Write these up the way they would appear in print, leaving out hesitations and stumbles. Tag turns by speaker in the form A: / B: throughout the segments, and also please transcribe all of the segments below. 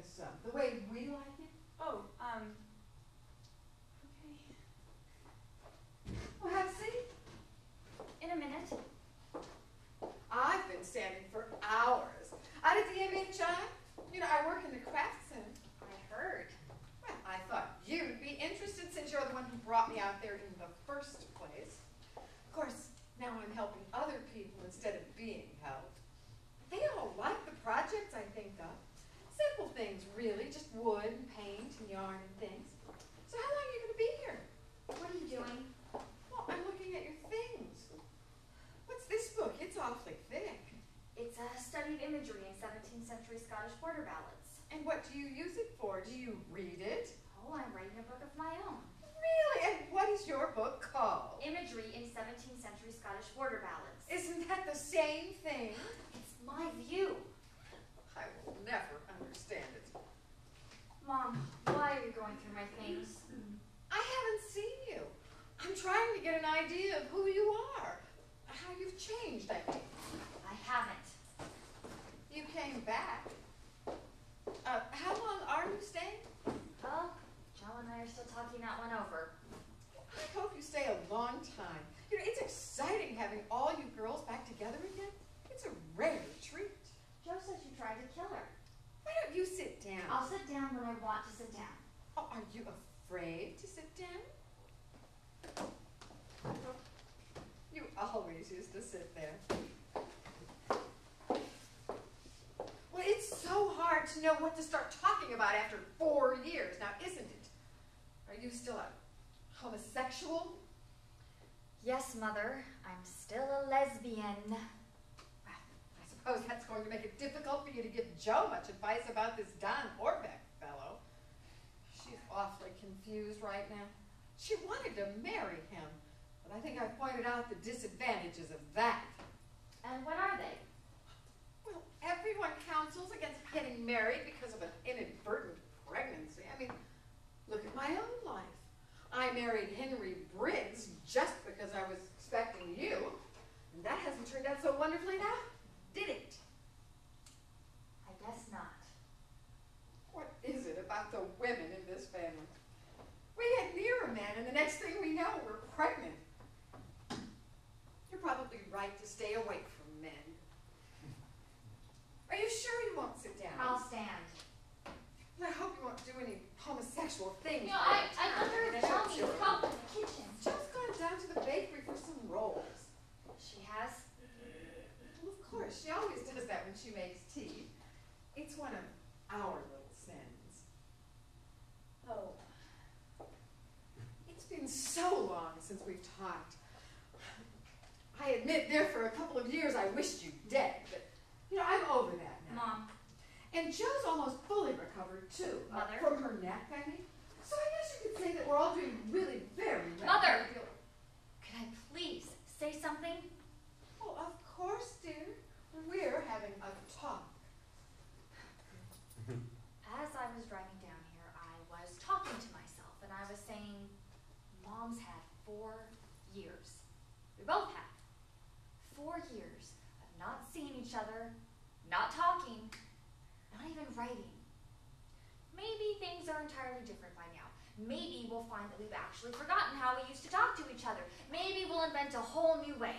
A: this the way we like it?
B: Oh,
A: Okay. Well, have a seat.
B: in a minute.
A: I've been standing for hours. Out at the MHI, you know, I work in the craft center.
B: I heard.
A: Well, I thought you'd be interested since you're the one who brought me out there in the first place. Of course, now I'm helping other people instead of being helped. They all like the projects I think of. Simple things, really, just wood and paint and yarn and things. So how long are you going to be here?
B: What are you doing?
A: Well, I'm looking at your things. What's this book? It's awfully thick.
B: It's a study of imagery in 17th century Scottish border ballads.
A: And what do you use it for? Do you read it?
B: Oh, I'm writing a book of my own.
A: Really? And what is your book called?
B: Imagery in 17th century Scottish border ballads.
A: Isn't that the same thing?
B: It's my view.
A: I will never understand it.
B: Mom, why are you going through my things?
A: I haven't seen you. I'm trying to get an idea of who you are. How you've changed, I mean.
B: I haven't.
A: You came back. How long are you staying?
B: Well, Joe and I are still talking that one over.
A: I hope you stay a long time. You know, it's exciting having all you girls back together again. It's a rare treat.
B: Joe says you tried to kill her.
A: Why don't you sit down?
B: I'll sit down when I want to sit down.
A: Oh, are you afraid to sit down? You always used to sit there. Well, it's so hard to know what to start talking about after 4 years, now isn't it? Are you still a homosexual?
B: Yes, Mother. I'm still a lesbian.
A: Well, I suppose that's going to make it difficult for you to give Jo much advice about this Don Orbeck fellow. She's awfully confused right now. She wanted to marry him, but I think I've pointed out the disadvantages of that.
B: And what are they?
A: Well, everyone counsels against getting married because of an inadvertent pregnancy. I mean, look at my own life. I married Henry Briggs just because I was expecting you, and that hasn't turned out so wonderfully now, did it?
B: I guess not.
A: What is it about the women in this family? We get near a man, and the next thing we know, we're pregnant. You're probably right to stay away from men. Are you sure you won't sit down?
B: I'll stand.
A: I hope you won't do any homosexual things.
B: No, I wonder if Joe needs help in the kitchen.
A: Jo's gone down to the bakery for some rolls.
B: She has?
A: Well, of course, she always does that when she makes tea. It's one of our little sins.
B: Oh.
A: It's been so long since we've talked. I admit there for a couple of years I wished you dead, but, you know, I'm over that now.
B: Mom.
A: And Jo's almost fully recovered, too.
B: Mother?
A: From her neck, I mean. So I guess you could say that we're all doing really very well.
B: Mother! Could I please say something?
A: Oh, of course, dear. We're having a talk.
B: As I was driving down here, I was talking to myself, and I was saying, Mom's had 4 years. We both have. 4 years of not seeing each other, not talking, not even writing. Maybe things are entirely different by now. Maybe we'll find that we've actually forgotten how we used to talk to each other. Maybe we'll invent a whole new way.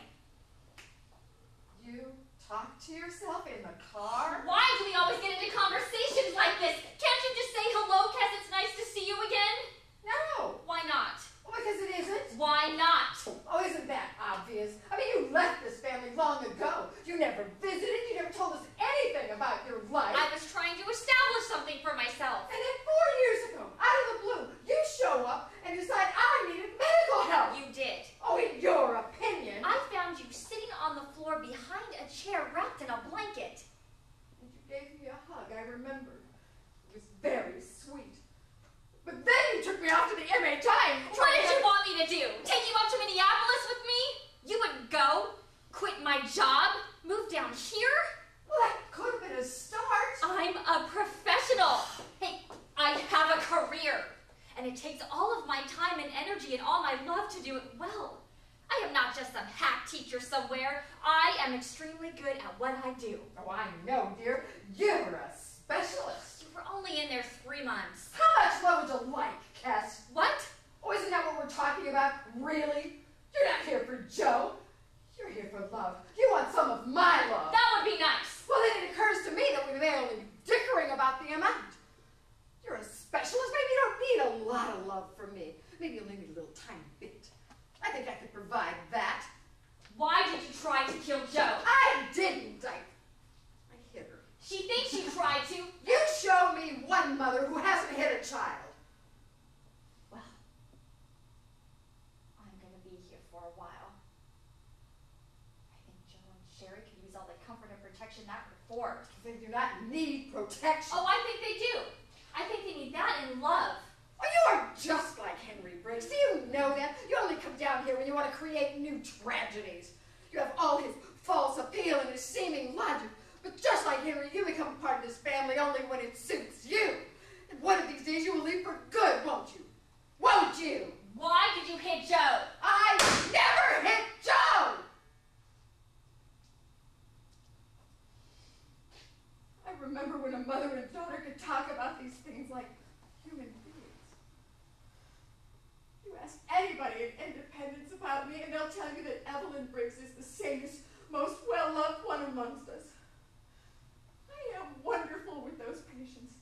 A: You talk to yourself in the car?
B: Why do we always get into conversations like this? Can't you just say, hello, Kess, it's nice to see you again?
A: No.
B: Why not?
A: Well, because it isn't.
B: Why not?
A: Oh, isn't that obvious? I mean, you left this family long ago. You never visited. You never told us anything about your life.
B: I was trying to establish something for myself.
A: And then 4 years ago, out of the blue, you show up and decide I needed medical help.
B: You did.
A: Oh, in your opinion.
B: I found you sitting on the floor behind a chair wrapped in a blanket.
A: And you gave me a hug, I remember. It was very sweet. But then you took me off to the MHI.
B: What did you want me to do? Take you up to Minneapolis with me? You wouldn't go? Quit my job? Move down here?
A: Well, that could have been a start.
B: I'm a professional. Hey, I have a career. And it takes all of my time and energy and all my love to do it well. I am not just some hack teacher somewhere. I am extremely good at what I do.
A: Oh, I know, dear. You're a specialist.
B: You were only next 3 months.
A: How much love would you like, Kess?
B: What?
A: Oh, isn't that what we're talking about? Really? You're not here for Joe. You're here for love. You want some of my love.
B: That would be nice.
A: Well, then it occurs to me that we may only be dickering about the amount. You're a specialist. Maybe you don't need a lot of love from me. Maybe you'll need a little tiny bit. I think I could provide that.
B: Why did you try to kill Joe?
A: I didn't. I hit her.
B: She thinks you tried to.
A: You show me one mother who hasn't hit a child.
B: Well, I'm gonna be here for a while. I think Joe and Sherry could use all the comfort and protection that would afford.
A: They do not need protection.
B: Oh, I think they do. I think they need that and love.
A: Oh, you are just like Henry Briggs. Do you know that? You only come down here when you want to create new tragedies. You have all his false appeal and his seeming logic. But just like Henry, you become part of this family only when it suits you. And one of these days you will leave for good, won't you? Won't you?
B: Why did you hit Joe?
A: I never hit Joe! I remember when a mother and daughter could talk about these things like human beings. You ask anybody in Independence about me, and they'll tell you that Evelyn Briggs is the sanest, most well-loved one amongst us. I am wonderful with those patients.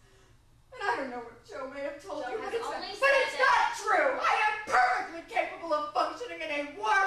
A: And I don't know what Joe may have told
B: Joe
A: you,
B: has
A: but it's
B: only
A: not,
B: said
A: not true. I am perfectly capable of functioning in a world